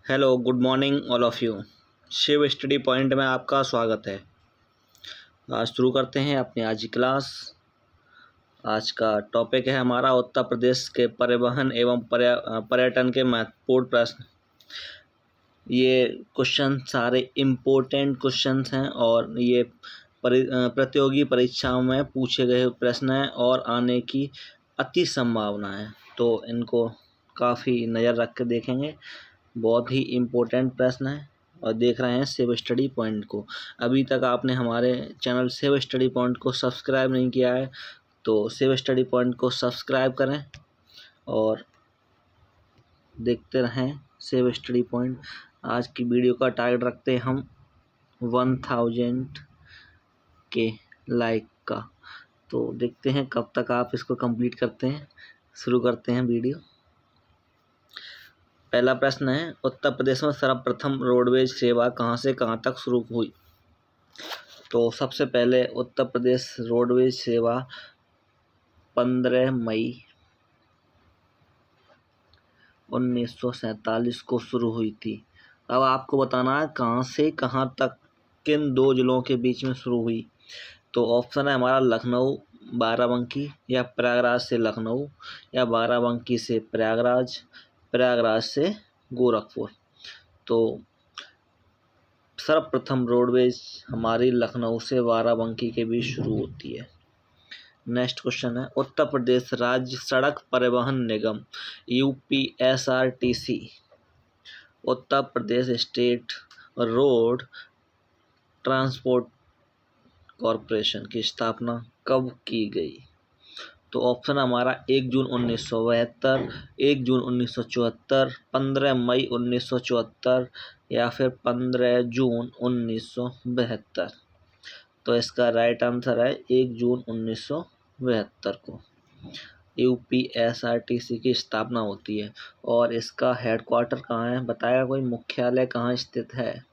Hello good morning all of you. Shiv study point में आपका स्वागत है। आज शुरू करते हैं अपनी आज की क्लास। आज का टॉपिक है हमारा उत्तर प्रदेश के परिवहन एवं पर्यटन के महत्वपूर्ण प्रश्न। ये क्वेश्चन सारे इम्पोर्टेंट क्वेश्चंस हैं और ये प्रतियोगी परीक्षाओं में पूछे गए प्रश्न हैं और आने की अति संभावना है, तो इनको काफ़ी नज़र रख के देखेंगे। बहुत ही इम्पोर्टेंट प्रश्न है और देख रहे हैं शिव स्टडी पॉइंट को। अभी तक आपने हमारे चैनल शिव स्टडी पॉइंट को सब्सक्राइब नहीं किया है तो शिव स्टडी पॉइंट को सब्सक्राइब करें और देखते रहें शिव स्टडी पॉइंट। आज की वीडियो का टारगेट रखते हैं हम 1000 के लाइक का, तो देखते हैं कब तक आप इसको कंप्लीट करते हैं। शुरू करते हैं वीडियो। पहला प्रश्न है, उत्तर प्रदेश में सर्वप्रथम रोडवेज सेवा कहाँ से कहाँ तक शुरू हुई? तो सबसे पहले उत्तर प्रदेश रोडवेज सेवा 15 मई 1947 को शुरू हुई थी। अब आपको बताना है कहाँ से कहाँ तक, किन दो जिलों के बीच में शुरू हुई। तो ऑप्शन है हमारा लखनऊ बाराबंकी, या प्रयागराज से लखनऊ, या बाराबंकी से प्रयागराज, प्रयागराज से गोरखपुर। तो सर्वप्रथम रोडवेज हमारी लखनऊ से बाराबंकी के बीच शुरू होती है। नेक्स्ट क्वेश्चन है, उत्तर प्रदेश राज्य सड़क परिवहन निगम UPSRTC, Uttar Pradesh state road transport corporation की स्थापना कब की गई? तो ऑप्शन हमारा 1 जून 1972, 1 जून 1974, 15 मई 1974, या फिर 15 जून 1972। तो इसका राइट आंसर है 1 जून 1972 को UPSRTC की स्थापना होती है। और इसका हेडक्वार्टर कहाँ है बताया कोई? मुख्यालय कहाँ स्थित है?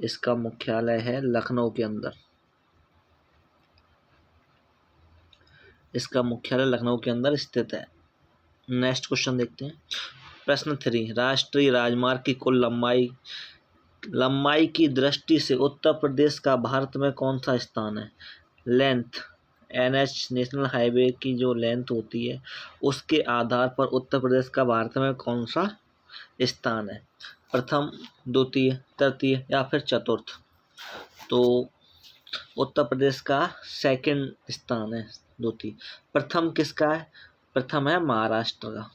इसका मुख्यालय है लखनऊ के अंदर। इसका मुख्यालय लखनऊ के अंदर स्थित है। नेक्स्ट क्वेश्चन देखते हैं। प्रश्न 3, राष्ट्रीय राजमार्ग की कुल लंबाई की दृष्टि से उत्तर प्रदेश का भारत में कौन सा स्थान है? लेंथ, NH नेशनल हाईवे की जो लेंथ होती है उसके आधार पर उत्तर प्रदेश का भारत में कौन सा स्थान है? प्रथम, द्वितीय, तृतीय या फिर चतुर्थ? तो उत्तर प्रदेश का सेकंड स्थान है, द्वितीय। प्रथम किसका है? प्रथम है महाराष्ट्र का।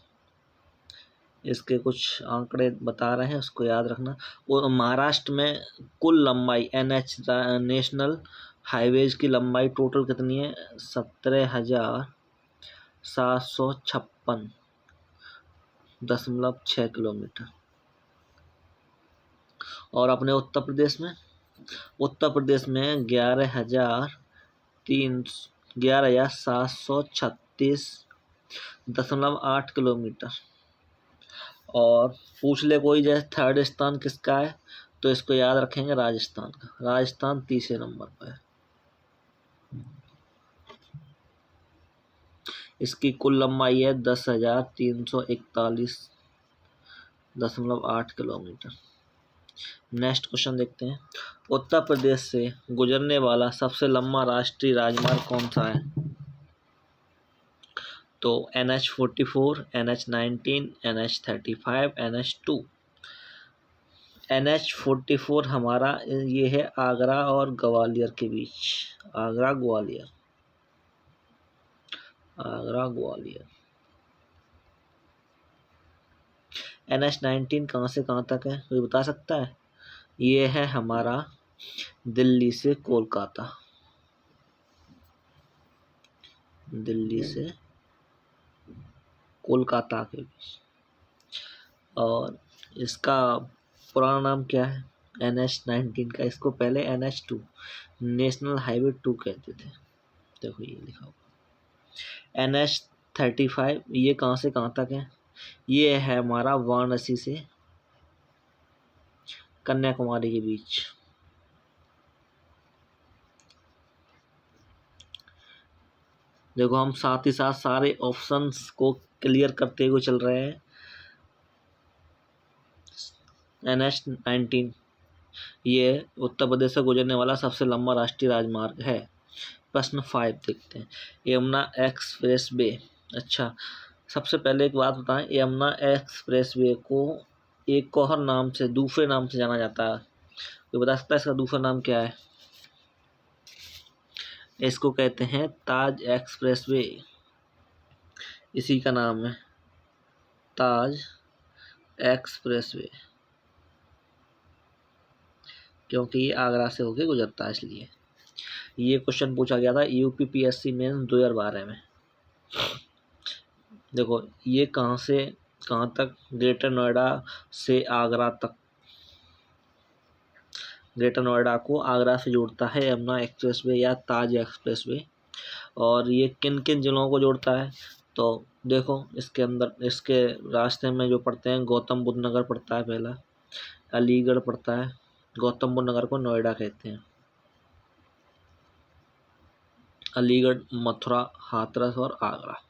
इसके कुछ आंकड़े बता रहे हैं, उसको याद रखना। और महाराष्ट्र में कुल लंबाई NH नेशनल हाईवेज की लंबाई टोटल कितनी है? 17,756.6 किलोमीटर। और अपने उत्तर प्रदेश में 11,736.8 किलोमीटर। और पूछ ले कोई जैसे थर्ड स्थान किसका है, तो इसको याद रखेंगे राजस्थान का। राजस्थान तीसरे नंबर पर है। इसकी कुल लंबाई है 10,341.8 किलोमीटर। नेक्स्ट क्वेश्चन देखते हैं। उत्तर प्रदेश से गुजरने वाला सबसे लंबा राष्ट्रीय राजमार्ग कौन सा है? तो NH44, NH19, NH35, NH2। NH44 हमारा ये है आगरा और ग्वालियर के बीच। आगरा ग्वालियर, आगरा ग्वालियर। NH19 कहाँ से कहाँ तक है, कोई बता सकता है? ये है हमारा दिल्ली से कोलकाता, दिल्ली से कोलकाता के बीच। और इसका पुराना नाम क्या है NH19 का? इसको पहले NH2 नेशनल हाईवे 2 कहते थे। देखो ये लिखा हुआ। NH35 ये कहाँ से कहाँ तक है? ये है हमारा वाराणसी से कन्याकुमारी के बीच। देखो हम साथ ही साथ सारे ऑप्शंस को क्लियर करते हुए चल रहे हैं। NH-19 ये उत्तर प्रदेश से गुजरने वाला सबसे लंबा राष्ट्रीय राजमार्ग है। प्रश्न 5 देखते हैं, यमुना एक्सप्रेस वे। अच्छा, सबसे पहले एक बात बताएं, यमुना एक्सप्रेस वे को एक और नाम से, दूसरे नाम से जाना जाता है। तो बता सकता है इसका दूसरा नाम क्या है? इसको कहते हैं ताज एक्सप्रेस वे, इसी का नाम है ताज एक्सप्रेस वे, क्योंकि ये आगरा से होके गुजरता है इसलिए। ये क्वेश्चन पूछा गया था UPPSC मेंस 2012 में। देखो ये कहाँ से कहाँ तक, ग्रेटर नोएडा से आगरा तक, ग्रेटर नोएडा को आगरा से जोड़ता है यमुना एक्सप्रेस वे या ताज एक्सप्रेस वे। और ये किन किन जिलों को जोड़ता है? तो देखो इसके अंदर, इसके रास्ते में जो पड़ते हैं, गौतम बुद्ध नगर पड़ता है पहला, अलीगढ़ पड़ता है, गौतम बुद्ध नगर को नोएडा कहते हैं, अलीगढ़, मथुरा, हाथरस और आगरा।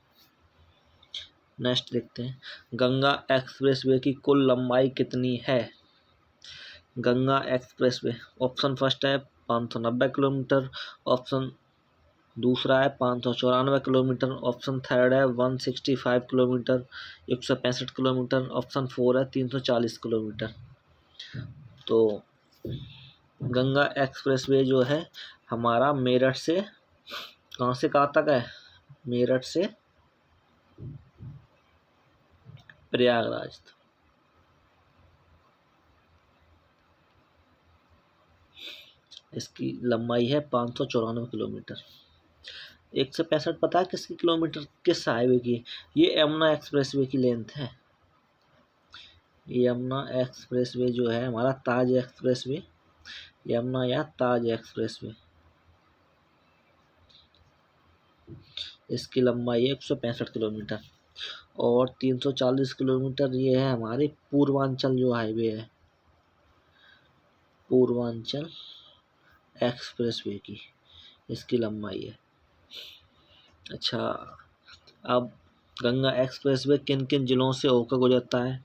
नेक्स्ट देखते हैं, गंगा एक्सप्रेसवे की कुल लंबाई कितनी है? गंगा एक्सप्रेसवे, ऑप्शन फर्स्ट है 590 किलोमीटर, ऑप्शन दूसरा है 594 किलोमीटर, ऑप्शन थर्ड है 165 किलोमीटर, 165 किलोमीटर, ऑप्शन 4 है 340 किलोमीटर। तो गंगा एक्सप्रेसवे जो है हमारा मेरठ से कहाँ से कहाँ तक है? मेरठ से प्रयागराज। इसकी लंबाई है 594 किलोमीटर। 165 पता है किसकी किलोमीटर, किस हाईवे की? ये यमुना एक्सप्रेसवे की लेंथ है। यमुना एक्सप्रेसवे जो है हमारा ताज एक्सप्रेसवे, यमुना या ताज एक्सप्रेसवे, इसकी लंबाई है 165 किलोमीटर। और 340 किलोमीटर ये है हमारी पूर्वांचल जो हाईवे है, पूर्वांचल एक्सप्रेसवे की, इसकी लंबाई है। अच्छा, अब गंगा एक्सप्रेसवे किन किन जिलों से होकर गुजरता है?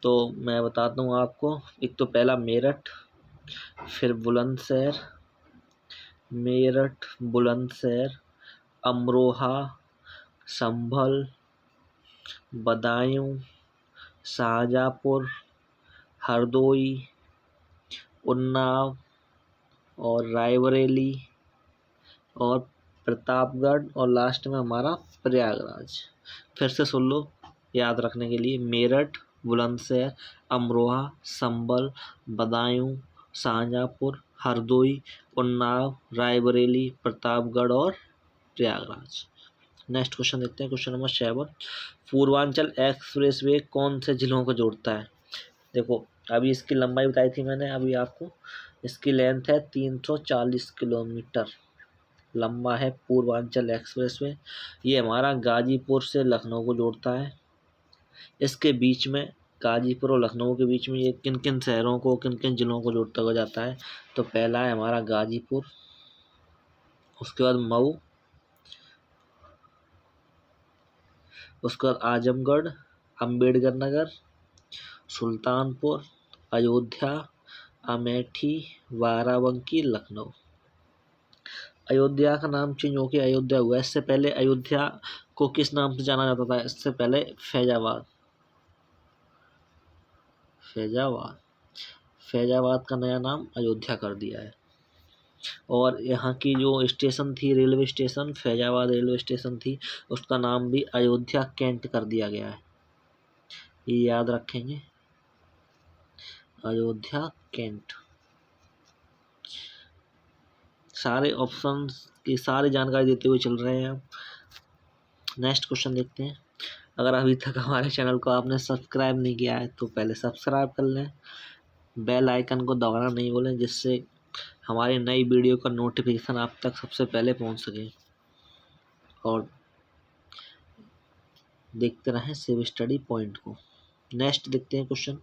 तो मैं बताता हूँ आपको। एक तो पहला मेरठ, फिर बुलंदशहर, मेरठ, बुलंदशहर, अमरोहा, संभल, बदायूं, शाहजहाँपुर, हरदोई, उन्नाव और रायबरेली और प्रतापगढ़ और लास्ट में हमारा प्रयागराज। फिर से सुन लो याद रखने के लिए, मेरठ, बुलंदशहर, अमरोहा, संभल, बदायूं, शाहजहाँपुर, हरदोई, उन्नाव, रायबरेली, प्रतापगढ़ और प्रयागराज। नेक्स्ट क्वेश्चन देखते हैं, क्वेश्चन नंबर 7, पूर्वांचल एक्सप्रेसवे कौन से जिलों को जोड़ता है? देखो अभी इसकी लंबाई बताई थी मैंने अभी आपको, इसकी लेंथ है 340 किलोमीटर लंबा है पूर्वांचल एक्सप्रेसवे। ये हमारा गाजीपुर से लखनऊ को जोड़ता है। इसके बीच में, गाजीपुर और लखनऊ के बीच में ये किन किन शहरों को, किन किन जिलों को जोड़ता हुआ जाता है? तो पहला है हमारा गाजीपुर, उसके बाद मऊ, उसके बाद आजमगढ़, अम्बेडकर नगर, सुल्तानपुर, अयोध्या, अमेठी, बाराबंकी, लखनऊ। अयोध्या का नाम चेंज होकर अयोध्या हुआ। इससे पहले अयोध्या को किस नाम से जाना जाता था? इससे पहले फैजाबाद, फैजाबाद, फैजाबाद का नया नाम अयोध्या कर दिया है। और यहाँ की जो स्टेशन थी, railway station, Faizabad railway station थी, उसका नाम भी अयोध्या कैंट कर दिया गया है। ये याद रखेंगे, अयोध्या कैंट। सारे ऑप्शंस की सारी जानकारी देते हुए चल रहे हैं हम। नेक्स्ट क्वेश्चन देखते हैं। अगर अभी तक हमारे चैनल को आपने सब्सक्राइब नहीं किया है तो पहले सब्सक्राइब कर लें, बेल आइकन को दबाना नहीं भूलें, जिससे हमारी नई वीडियो का नोटिफिकेशन आप तक सबसे पहले पहुंच सके। और देखते रहें सेव स्टडी पॉइंट को। नेक्स्ट देखते हैं क्वेश्चन,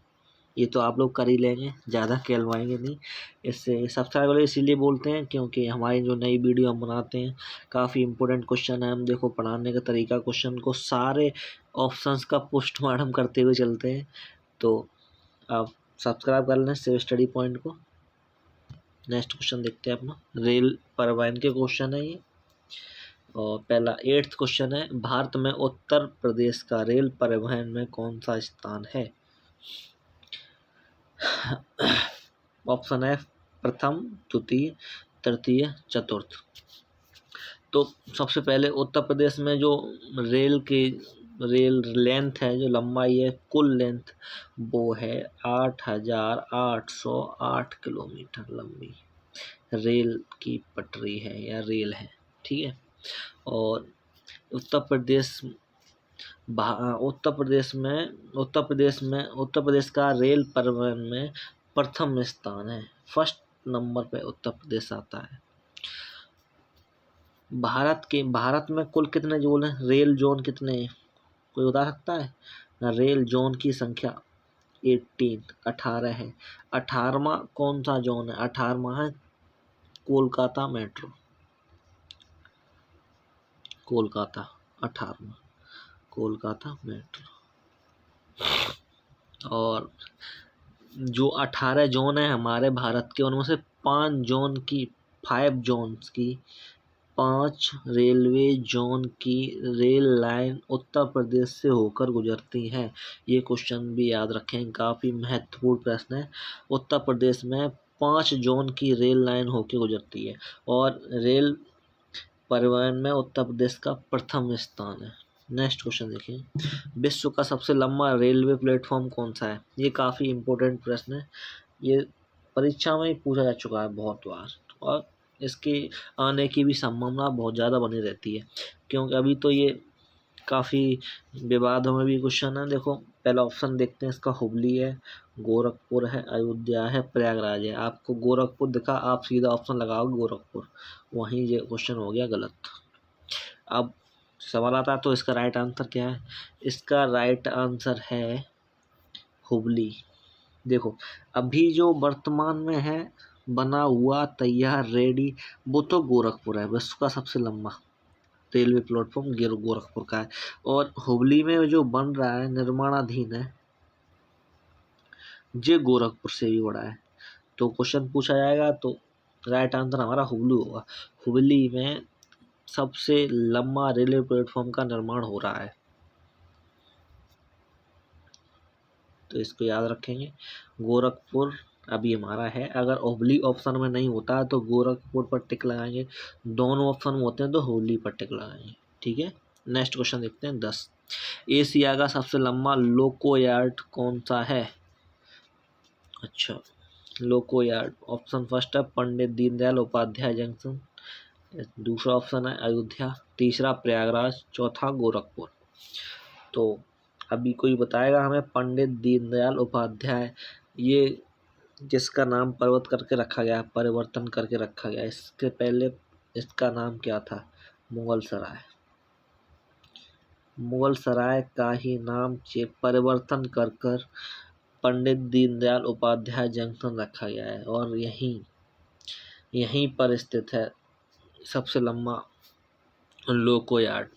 ये तो आप लोग कर ही लेंगे, ज़्यादा कहलवाएंगे नहीं। इससे सब्सक्राइब वाले इसीलिए बोलते हैं क्योंकि हमारी जो नई वीडियो हम बनाते हैं काफ़ी इंपॉर्टेंट क्वेश्चन है। हम देखो पढ़ाने का तरीका, क्वेश्चन को सारे ऑप्शंस का पोस्टमार्टम करते हुए चलते हैं। तो आप सब्सक्राइब कर लें सेव स्टडी पॉइंट को। नेक्स्ट क्वेश्चन देखते हैं अपना, रेल परिवहन के क्वेश्चन है ये। और पहला 8th क्वेश्चन है, भारत में उत्तर प्रदेश का रेल परिवहन में कौन सा स्थान है? ऑप्शन है प्रथम, द्वितीय, तृतीय, चतुर्थ। तो सबसे पहले उत्तर प्रदेश में जो रेल लेंथ है, जो लंबाई है, कुल लेंथ वो है 8,808 किलोमीटर लंबी रेल की पटरी है या रेल है, ठीक है। और उत्तर प्रदेश का रेल परिवहन में प्रथम स्थान है, फर्स्ट नंबर पे उत्तर प्रदेश आता है। भारत में कुल कितने जोन है, रेल जोन कितने हैं, कोई बता सकता है? रेल जोन की संख्या 18 है। 18वां कौन सा जोन है? 18वां है कोलकाता मेट्रो, कोलकाता 18वां, कोलकाता मेट्रो। और जो 18 जोन है हमारे भारत के, उनमें से 5 जोन्स की 5 रेलवे जोन की रेल लाइन उत्तर प्रदेश से होकर गुजरती हैं। ये क्वेश्चन भी याद रखें, काफ़ी महत्वपूर्ण प्रश्न है। उत्तर प्रदेश में 5 जोन की रेल लाइन होकर गुजरती है और रेल परिवहन में उत्तर प्रदेश का प्रथम स्थान है। नेक्स्ट क्वेश्चन देखिए, विश्व का सबसे लंबा रेलवे प्लेटफॉर्म कौन सा है? ये काफ़ी इम्पोर्टेंट प्रश्न है, ये परीक्षा में ही पूछा जा चुका है बहुत बार और इसके आने की भी संभावना बहुत ज़्यादा बनी रहती है, क्योंकि अभी तो ये काफ़ी विवादों में भी क्वेश्चन है। देखो पहला ऑप्शन देखते हैं इसका, हुबली है, गोरखपुर है, अयोध्या है, प्रयागराज है। आपको गोरखपुर दिखा, आप सीधा ऑप्शन लगाओगे गोरखपुर, वहीं ये क्वेश्चन हो गया गलत। अब सवाल आता है तो इसका राइट आंसर क्या है? इसका राइट आंसर है हुबली। देखो अभी जो वर्तमान में है बना हुआ तैयार रेडी, वो तो गोरखपुर है, विश्व का सबसे लंबा रेलवे प्लेटफॉर्म गोरखपुर का है। और हुबली में जो बन रहा है, निर्माणाधीन है, ये गोरखपुर से भी बड़ा है। तो क्वेश्चन पूछा जाएगा तो राइट आंसर हमारा हुबली होगा। हुबली में सबसे लंबा रेलवे प्लेटफॉर्म का निर्माण हो रहा है, तो इसको याद रखेंगे। गोरखपुर अभी हमारा है, अगर हुबली ऑप्शन में नहीं होता है तो गोरखपुर पर टिक लगाएंगे, दोनों ऑप्शन में होते हैं तो हुबली पर टिक लगाएंगे, ठीक है। नेक्स्ट क्वेश्चन देखते हैं 10, एशिया का सबसे लंबा लोको यार्ड कौन सा है? अच्छा, लोको यार्ड ऑप्शन फर्स्ट है पंडित दीनदयाल उपाध्याय जंक्शन, दूसरा ऑप्शन है अयोध्या, तीसरा प्रयागराज, चौथा गोरखपुर। तो अभी कोई बताएगा हमें, पंडित दीनदयाल उपाध्याय, ये जिसका नाम पर्वत करके रखा गया, परिवर्तन करके रखा गया, इसके पहले इसका नाम क्या था? मुगल सराय। मुगल सराय का ही नाम परिवर्तन कर कर पंडित दीनदयाल उपाध्याय जंक्शन रखा गया है और यहीं पर स्थित है सबसे लंबा लोको यार्ड।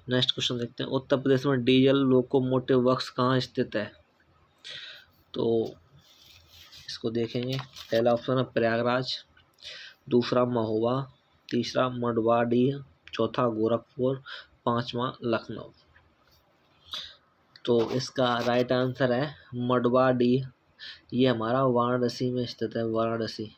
नेक्स्ट क्वेश्चन देखते हैं, उत्तर प्रदेश में डीजल लोकोमोटिव वर्क्स कहाँ स्थित है? तो इसको देखेंगे, पहला ऑप्शन है प्रयागराज, दूसरा महोबा, तीसरा मंडवाडीह, चौथा गोरखपुर, पांचवा लखनऊ। तो इसका राइट आंसर है मंडवाडीह, ये हमारा वाराणसी में स्थित है, वाराणसी।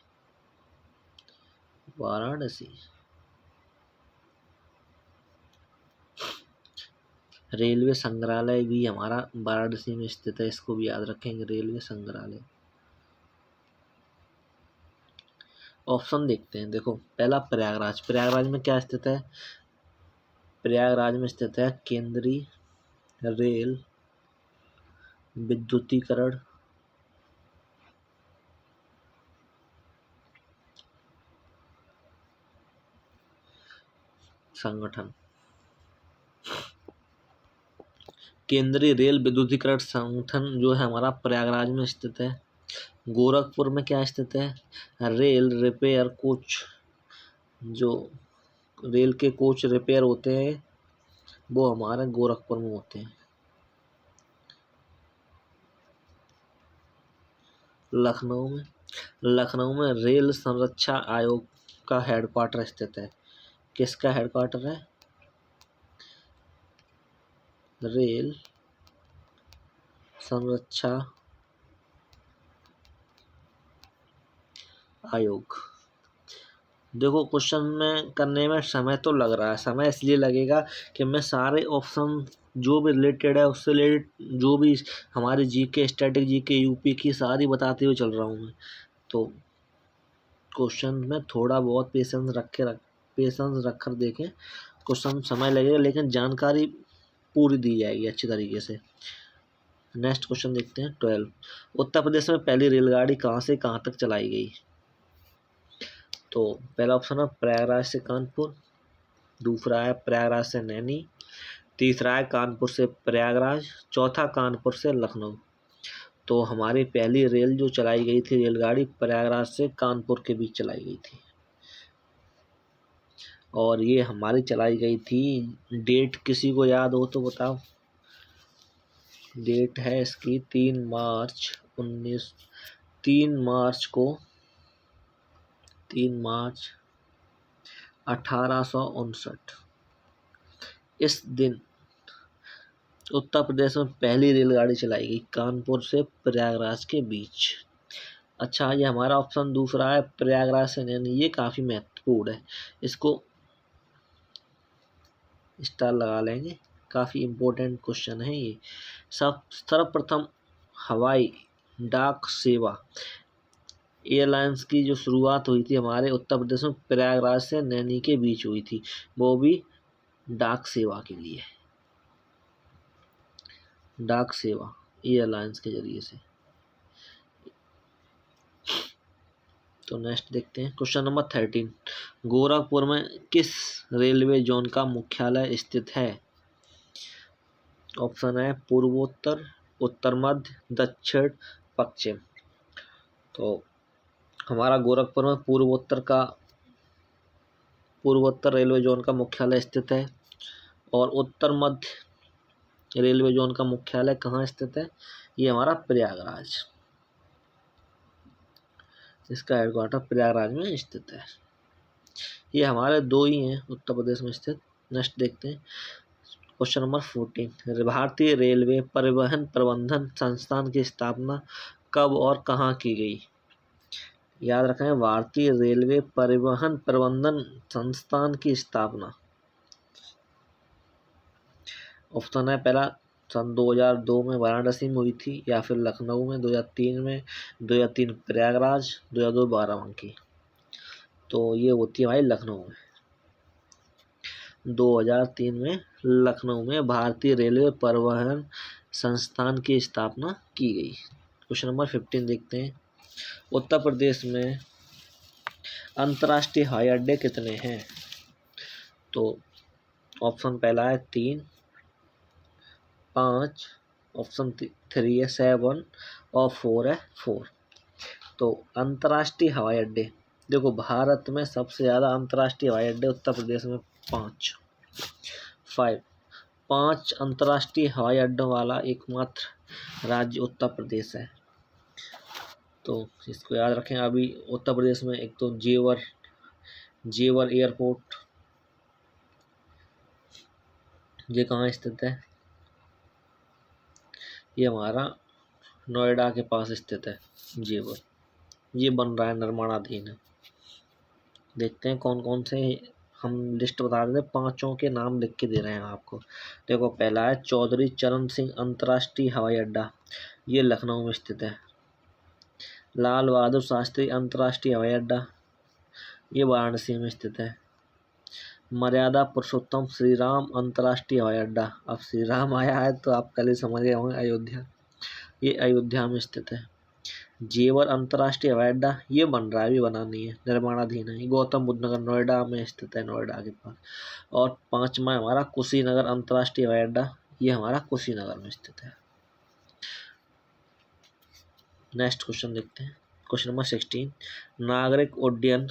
रेलवे संग्रहालय भी हमारा वाराणसी में स्थित है, इसको भी याद रखेंगे, रेलवे संग्रहालय। ऑप्शन देखते हैं, देखो पहला प्रयागराज, प्रयागराज में क्या स्थित है? प्रयागराज में स्थित है केंद्रीय रेल विद्युतीकरण संगठन, केंद्रीय रेल विद्युतीकरण संगठन जो है हमारा प्रयागराज में स्थित है। गोरखपुर में क्या स्थित है? रेल रिपेयर कोच, जो रेल के कोच रिपेयर होते हैं वो हमारे गोरखपुर में होते हैं। लखनऊ में। लखनऊ में रेल संरक्षा आयोग का हेडक्वार्टर स्थित है। किसका हेडक्वार्टर है? रेल संरक्षा आयोग। देखो, क्वेश्चन में करने में समय तो लग रहा है। समय इसलिए लगेगा कि मैं सारे ऑप्शन जो भी रिलेटेड है उससे रिलेटेड जो भी हमारे जीके, स्टैटिक जीके, यूपी की सारी बताते हुए चल रहा हूँ मैं। तो क्वेश्चन में थोड़ा बहुत पेशेंस रख कर देखें। क्वेश्चन समय लगेगा लेकिन जानकारी पूरी दी जाएगी अच्छी तरीके से। नेक्स्ट क्वेश्चन देखते हैं 12। उत्तर प्रदेश में पहली रेलगाड़ी कहाँ से कहाँ तक चलाई गई? तो पहला ऑप्शन है प्रयागराज से कानपुर, दूसरा है प्रयागराज से नैनी, तीसरा है कानपुर से प्रयागराज, चौथा कानपुर से लखनऊ। तो हमारी पहली रेल जो चलाई गई थी रेलगाड़ी प्रयागराज से कानपुर के बीच चलाई गई थी और ये हमारी चलाई गई थी। डेट किसी को याद हो तो बताओ। डेट है इसकी 3 मार्च 1859। इस दिन उत्तर प्रदेश में पहली रेलगाड़ी चलाई गई कानपुर से प्रयागराज के बीच। अच्छा, ये हमारा ऑप्शन दूसरा है प्रयागराज से नैनी। ये काफ़ी महत्वपूर्ण है, इसको स्टार लगा लेंगे। काफ़ी इम्पोर्टेंट क्वेश्चन है ये। सर्वप्रथम हवाई डाक सेवा एयरलाइंस की जो शुरुआत हुई थी हमारे उत्तर प्रदेश में प्रयागराज से नैनी के बीच हुई थी, वो भी डाक सेवा के लिए, डाक सेवा एयरलाइंस के जरिए से। तो नेक्स्ट देखते हैं क्वेश्चन नंबर 13। गोरखपुर में किस रेलवे जोन का मुख्यालय स्थित है? ऑप्शन है पूर्वोत्तर, उत्तर मध्य, दक्षिण, पश्चिम। तो हमारा गोरखपुर में पूर्वोत्तर रेलवे जोन का मुख्यालय स्थित है और उत्तर मध्य रेलवे जोन का मुख्यालय कहाँ स्थित है? ये हमारा प्रयागराज, इसका हेडक्वार्टर प्रयागराज में स्थित है। ये हमारे दो ही हैं उत्तर प्रदेश में स्थित। नेक्स्ट देखते हैं क्वेश्चन नंबर 14। भारतीय रेलवे परिवहन प्रबंधन संस्थान की स्थापना कब और कहाँ की गई? याद रखें, भारतीय रेलवे परिवहन प्रबंधन संस्थान की स्थापना। ऑप्शन है पहला सन 2002 में वाराणसी में हुई थी, या फिर लखनऊ में 2003 में, 2003 प्रयागराज, 2002 बाराबंकी। तो ये होती है भाई लखनऊ में। 2003 में लखनऊ में भारतीय रेलवे परिवहन संस्थान की स्थापना की गई। क्वेश्चन नंबर 15 देखते हैं। उत्तर प्रदेश में अंतर्राष्ट्रीय हवाई अड्डे कितने हैं? तो ऑप्शन पहला है 3, 5, ऑप्शन 3 है 7 और 4 है 4। तो अंतर्राष्ट्रीय हवाई अड्डे, देखो भारत में सबसे ज़्यादा अंतर्राष्ट्रीय हवाई अड्डे उत्तर प्रदेश में 5 अंतर्राष्ट्रीय हवाई अड्डों वाला एकमात्र राज्य उत्तर प्रदेश है। तो इसको याद रखें। अभी उत्तर प्रदेश में एक तो जेवर एयरपोर्ट, ये कहाँ स्थित है? ये हमारा नोएडा के पास स्थित है जेवर। ये बन रहा है, निर्माणाधीन है। देखते हैं कौन कौन से, हम लिस्ट बता देते हैं, 5 के नाम लिख के दे रहे हैं आपको। देखो, पहला है चौधरी चरण सिंह अंतर्राष्ट्रीय हवाई अड्डा, ये लखनऊ में स्थित है। लाल बहादुर शास्त्री अंतर्राष्ट्रीय हवाई अड्डा, ये वाराणसी में स्थित है। मर्यादा पुरुषोत्तम श्री राम अंतर्राष्ट्रीय हवाई अड्डा, अब श्री राम आया है तो आप पहले समझ गए होंगे, अयोध्या, ये अयोध्या में स्थित है। जेवर अंतर्राष्ट्रीय हवाई अड्डा, ये बन रहा है, अभी बना नहीं है, निर्माणाधीन है। गौतम बुद्ध नगर नोएडा में स्थित है, नोएडा के पास। और 5वां हमारा कुशीनगर अंतर्राष्ट्रीय हवाई अड्डा, ये हमारा कुशीनगर में स्थित है। नेक्स्ट क्वेश्चन देखते हैं क्वेश्चन नंबर 16। नागरिक उड्डयन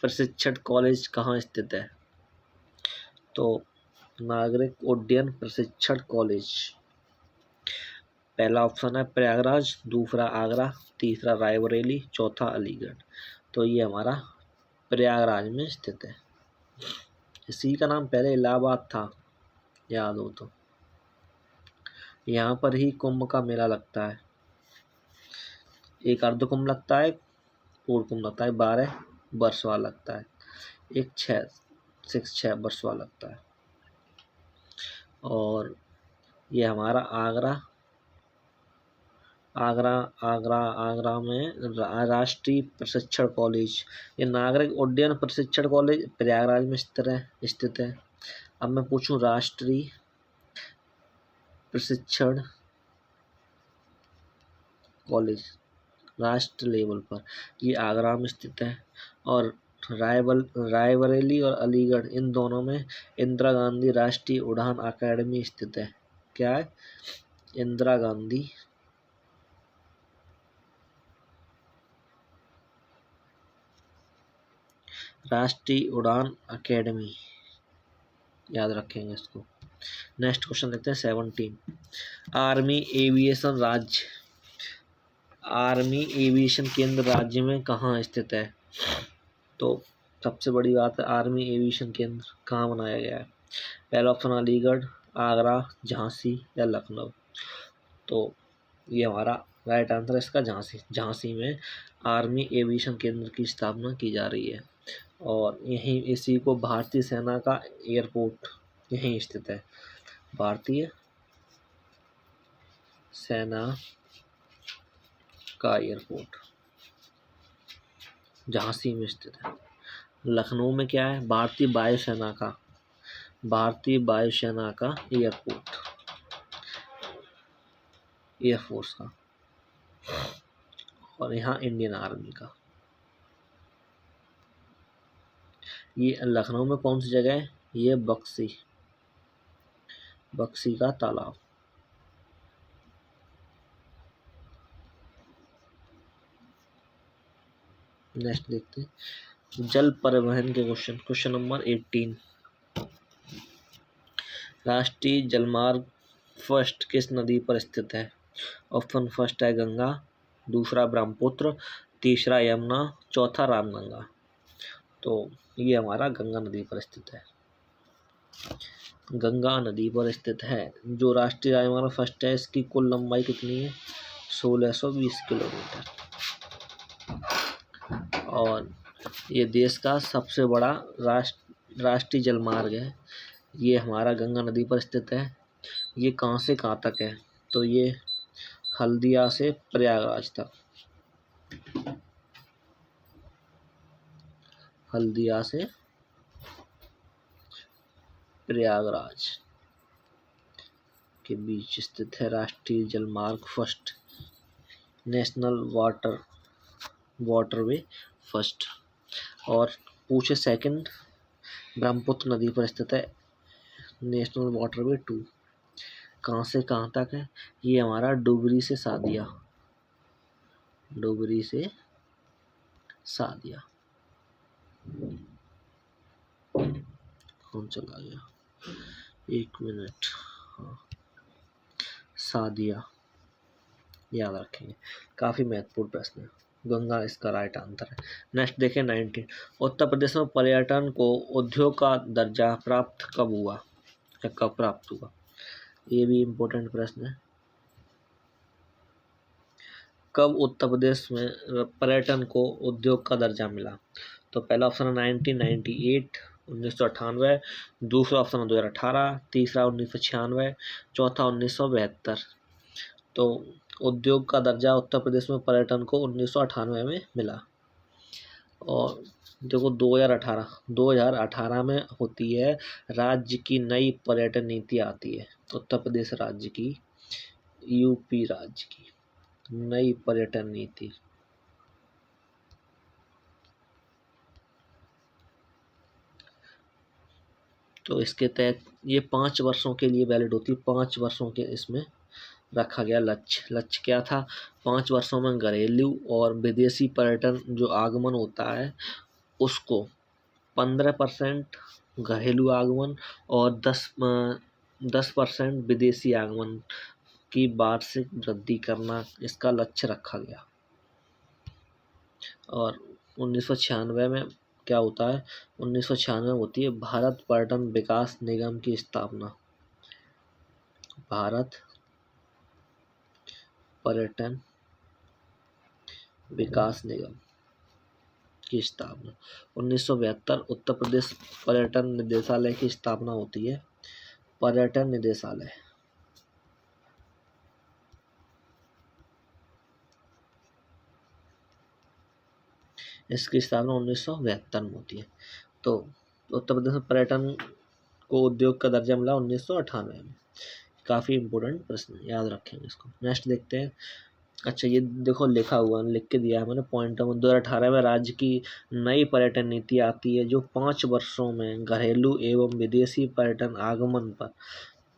प्रशिक्षण कॉलेज कहाँ स्थित है? तो नागरिक उड्डयन प्रशिक्षण कॉलेज पहला ऑप्शन है प्रयागराज, दूसरा आगरा, तीसरा रायबरेली, चौथा अलीगढ़। तो ये हमारा प्रयागराज में स्थित है। इसी का नाम पहले इलाहाबाद था, याद हो तो। यहाँ पर ही कुंभ का मेला लगता है। एक अर्ध कुंभ लगता है, पूर्ण कुंभ लगता है, 12 वर्ष वाला लगता है, एक 6 वर्ष वाला लगता है। और ये हमारा आगरा में राष्ट्रीय प्रशिक्षण कॉलेज, ये नागरिक उड्डयन प्रशिक्षण कॉलेज प्रयागराज में स्थित है। अब मैं पूछूं राष्ट्रीय प्रशिक्षण कॉलेज राष्ट्र लेवल पर, ये आगरा में स्थित है। और रायबरेली और अलीगढ़, इन दोनों में इंदिरा गांधी राष्ट्रीय उड़ान अकादमी स्थित है। क्या है? इंदिरा गांधी राष्ट्रीय उड़ान अकेडमी, याद रखेंगे इसको। नेक्स्ट क्वेश्चन देखते हैं 17। आर्मी एविएशन केंद्र राज्य में कहाँ स्थित है? तो सबसे बड़ी बात है, आर्मी एविएशन केंद्र कहाँ बनाया गया है? पहला ऑप्शन अलीगढ़, आगरा, झांसी या लखनऊ। तो ये हमारा राइट आंसर है इसका झांसी में आर्मी एविएशन केंद्र की स्थापना की जा रही है। और यहीं इसी को भारतीय सेना का एयरपोर्ट यहीं स्थित है। भारतीय सेना का एयरपोर्ट झांसी में स्थित है। लखनऊ में क्या है? भारतीय वायुसेना का एयरपोर्ट, एयरफोर्स का। और यहाँ इंडियन आर्मी का। ये लखनऊ में कौन सी जगह है? ये बक्सी का तालाब। नेक्स्ट देखते हैं जल परिवहन के क्वेश्चन नंबर 18। राष्ट्रीय जलमार्ग फर्स्ट किस नदी पर स्थित है? ऑप्शन फर्स्ट है गंगा, दूसरा ब्रह्मपुत्र, तीसरा यमुना, चौथा रामगंगा। तो ये हमारा गंगा नदी पर स्थित है। गंगा नदी पर स्थित है। जो राष्ट्रीय राजमार्ग फर्स्ट है, इसकी कुल लंबाई कितनी है? 1620 किलोमीटर। और ये देश का सबसे बड़ा राष्ट्रीय जलमार्ग है। ये हमारा गंगा नदी पर स्थित है। ये कहाँ से कहाँ तक है? तो ये हल्दिया से प्रयागराज तक। हल्दिया से प्रयागराज के बीच स्थित है राष्ट्रीय जलमार्ग फर्स्ट, नेशनल वाटरवे फर्स्ट। और पूछे सेकंड, ब्रह्मपुत्र नदी पर स्थित है नेशनल वाटरवे 2। कहाँ से कहाँ तक है? ये हमारा डुबरी से सादिया, कौन चला गया? 1 मिनट। हाँ, सादिया, याद रखेंगे, काफ़ी महत्वपूर्ण प्रश्न है। गंगा इसका राइट आंसर है। नेक्स्ट देखें 19। उत्तर प्रदेश में पर्यटन को उद्योग का दर्जा प्राप्त कब हुआ या कब प्राप्त हुआ? ये भी इम्पोर्टेंट प्रश्न है। कब उत्तर प्रदेश में पर्यटन को उद्योग का दर्जा मिला? तो पहला ऑप्शन है 1998, 1998, दूसरा ऑप्शन है 2018, तीसरा 1996, चौथा 1972। तो उद्योग का दर्जा उत्तर प्रदेश में पर्यटन को 1998 में मिला। और देखो 2018 में होती है राज्य की नई पर्यटन नीति आती है। उत्तर प्रदेश राज्य की, यूपी राज्य की नई पर्यटन नीति। तो इसके तहत ये 5 वर्षों के लिए वैलिड होती है। 5 वर्षों के इसमें रखा गया लक्ष्य क्या था? 5 वर्षों में घरेलू और विदेशी पर्यटन जो आगमन होता है उसको 15% घरेलू आगमन और 10% विदेशी आगमन की वार्षिक वृद्धि करना इसका लक्ष्य रखा गया। और 1996 में क्या होता है? 1996 में होती है भारत पर्यटन विकास निगम की स्थापना। भारत पर्यटन विकास निगम की स्थापना। 1972 उत्तर प्रदेश पर्यटन निदेशालय की स्थापना होती है। पर्यटन निदेशालय, इसकी स्थापना 1972 में होती है। तो उत्तर प्रदेश में पर्यटन को उद्योग का दर्जा मिला 1998 में। काफ़ी इम्पोर्टेंट प्रश्न, याद रखेंगे इसको। नेक्स्ट देखते हैं। अच्छा, ये देखो लिखा हुआ, लिख के दिया है मैंने पॉइंट में। 2018 में राज्य की नई पर्यटन नीति आती है जो 5 वर्षों में घरेलू एवं विदेशी पर्यटन आगमन पर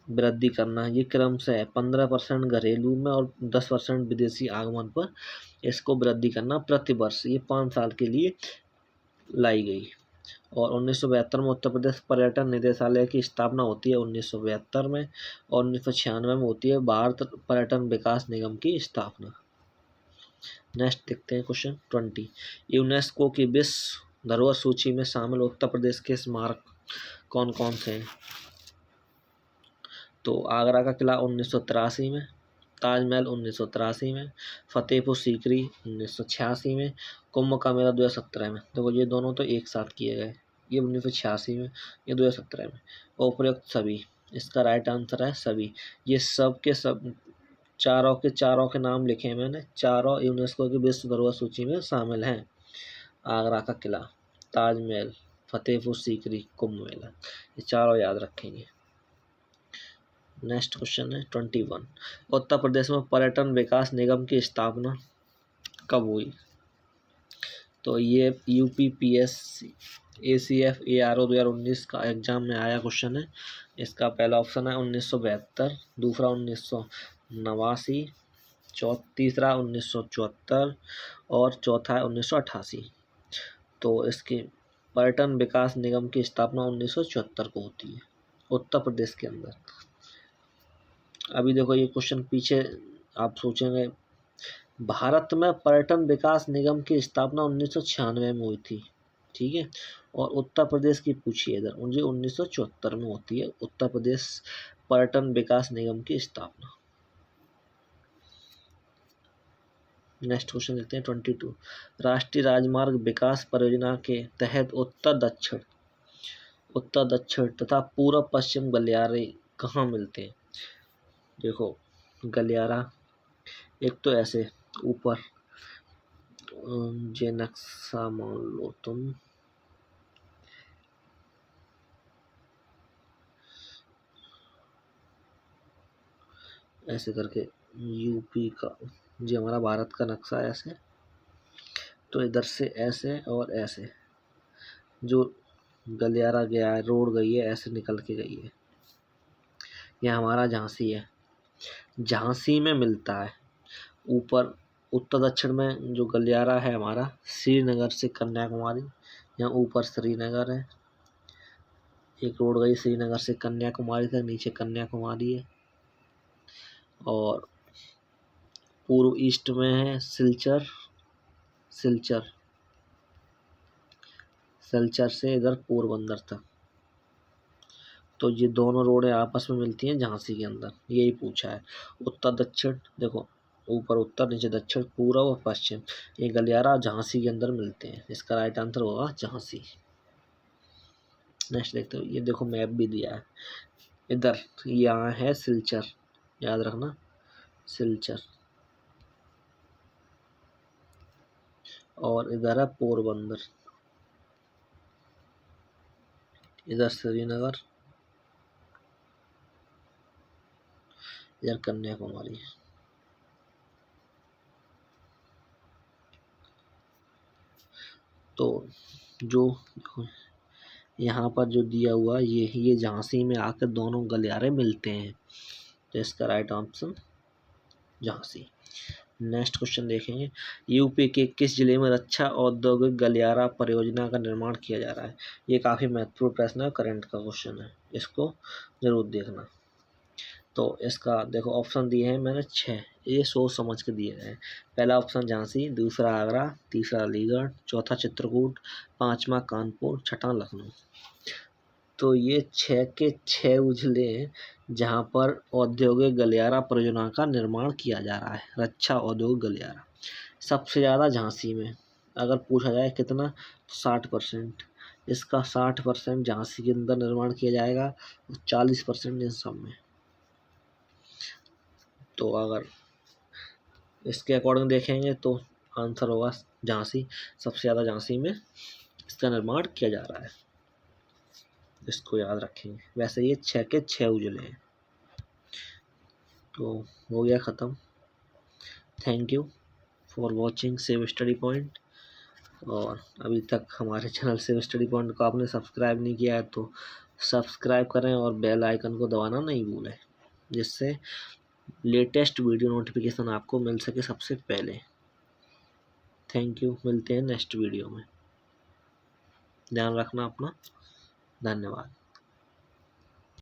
वृद्धि करना। ये क्रमशः है 15% घरेलू में और 10% विदेशी आगमन पर इसको वृद्धि करना प्रति वर्ष। ये 5 साल के लिए लाई गई। और 1972 में उत्तर प्रदेश पर्यटन निदेशालय की स्थापना होती है 1972 में। और 1996 में होती है भारत पर्यटन विकास निगम की स्थापना। नेक्स्ट देखते हैं क्वेश्चन 20। यूनेस्को की विश्व धरोहर सूची में शामिल उत्तर प्रदेश के स्मारक कौन कौन से हैं? तो आगरा का किला 1983 में, ताजमहल 1983 में, फतेहपुर सीकरी 1986 में, कुंभ का मेला 2017 में। देखो ये दोनों तो एक साथ किए गए, ये 1986 में, ये 2017 में। उपयुक्त सभी, इसका राइट आंसर है सभी। ये सब के सब चारों के नाम लिखे हैं मैंने। चारों यूनेस्को की विश्व धरोहर सूची में शामिल हैं। आगरा का किला, ताजमहल, फतेहपुर सीकरी, कुंभ मेला, ये चारों याद रखेंगे। नेक्स्ट क्वेश्चन है 21। उत्तर प्रदेश में पर्यटन विकास निगम की स्थापना कब हुई? तो ये UPPSC ACF ARO 2019 का एग्जाम में आया क्वेश्चन है। इसका पहला ऑप्शन है 1972, दूसरा 1989, तीसरा 1974 और चौथा है 1988। तो इसके पर्यटन विकास निगम की स्थापना 1974 को होती है उत्तर प्रदेश के अंदर। अभी देखो ये क्वेश्चन पीछे आप सोचेंगे, भारत में पर्यटन विकास निगम की स्थापना 1996 में हुई थी, ठीक है। और उत्तर प्रदेश की पूछिए इधर, मुझे 1974 में होती है उत्तर प्रदेश पर्यटन विकास निगम की स्थापना। नेक्स्ट क्वेश्चन देखते हैं 22। राष्ट्रीय राजमार्ग विकास परियोजना के तहत उत्तर दक्षिण तथा पूर्व पश्चिम गलियारे कहाँ मिलते हैं? देखो गलियारा एक तो ऐसे ऊपर, ये नक्शा मान लो तुम, ऐसे करके यूपी का, ये हमारा भारत का नक्शा है ऐसे। तो इधर से ऐसे और ऐसे जो गलियारा गया है, रोड गई है, ऐसे निकल के गई है। यह हमारा झांसी है, झांसी में मिलता है। ऊपर उत्तर दक्षिण में जो गलियारा है हमारा, श्रीनगर से कन्याकुमारी, यहाँ ऊपर श्रीनगर है। एक रोड गई श्रीनगर से कन्याकुमारी तक, नीचे कन्याकुमारी है। और पूर्व ईस्ट में है सिलचर से इधर पोरबंदर तक। तो ये दोनों रोडें आपस में मिलती हैं झांसी के अंदर, यही पूछा है। उत्तर दक्षिण देखो, ऊपर उत्तर, नीचे दक्षिण, पूर्व और पश्चिम, ये गलियारा झांसी के अंदर मिलते हैं। इसका राइट आंसर होगा झांसी। नेक्स्ट देखते हो, ये देखो मैप भी दिया है इधर, यहाँ है सिलचर, याद रखना सिलचर, और इधर है पोरबंदर, इधर श्रीनगर, इधर कन्याकुमारी। तो जो यहाँ पर जो दिया हुआ ये झांसी में आकर दोनों गलियारे मिलते हैं। तो इसका right option Jhansi. Next question देखेंगे। यूपी के किस जिले में रक्षा औद्योगिक गलियारा परियोजना का निर्माण किया जा रहा है? ये काफ़ी महत्वपूर्ण प्रश्न है, करंट का क्वेश्चन है, इसको जरूर देखना। तो इसका देखो ऑप्शन दिए हैं मैंने 6, ये सोच समझ के दिए गए हैं। पहला ऑप्शन झांसी, दूसरा आगरा, तीसरा अलीगढ़, चौथा चित्रकूट, पांचवा कानपुर, छठा लखनऊ। तो ये 6 के 6 उजले जहाँ पर औद्योगिक गलियारा परियोजना का निर्माण किया जा रहा है, रक्षा औद्योगिक गलियारा। सबसे ज़्यादा झांसी में, अगर पूछा जाए कितना, तो 60%। इसका 60% झांसी के अंदर निर्माण किया जाएगा और 40% इन सब में। तो अगर इसके अकॉर्डिंग देखेंगे तो आंसर होगा झांसी। सबसे ज़्यादा झांसी में इसका निर्माण किया जा रहा है, इसको याद रखेंगे। वैसे ये 6 के 6 उजले हैं। तो हो गया ख़त्म। Thank you for watching save study point. और अभी तक हमारे चैनल सेव स्टडी पॉइंट को आपने सब्सक्राइब नहीं किया है तो सब्सक्राइब करें और बेल आइकन को दबाना नहीं भूलें, जिससे लेटेस्ट वीडियो नोटिफिकेशन आपको मिल सके सबसे पहले। थैंक यू, मिलते हैं नेक्स्ट वीडियो में। ध्यान रखना अपना। धन्यवाद।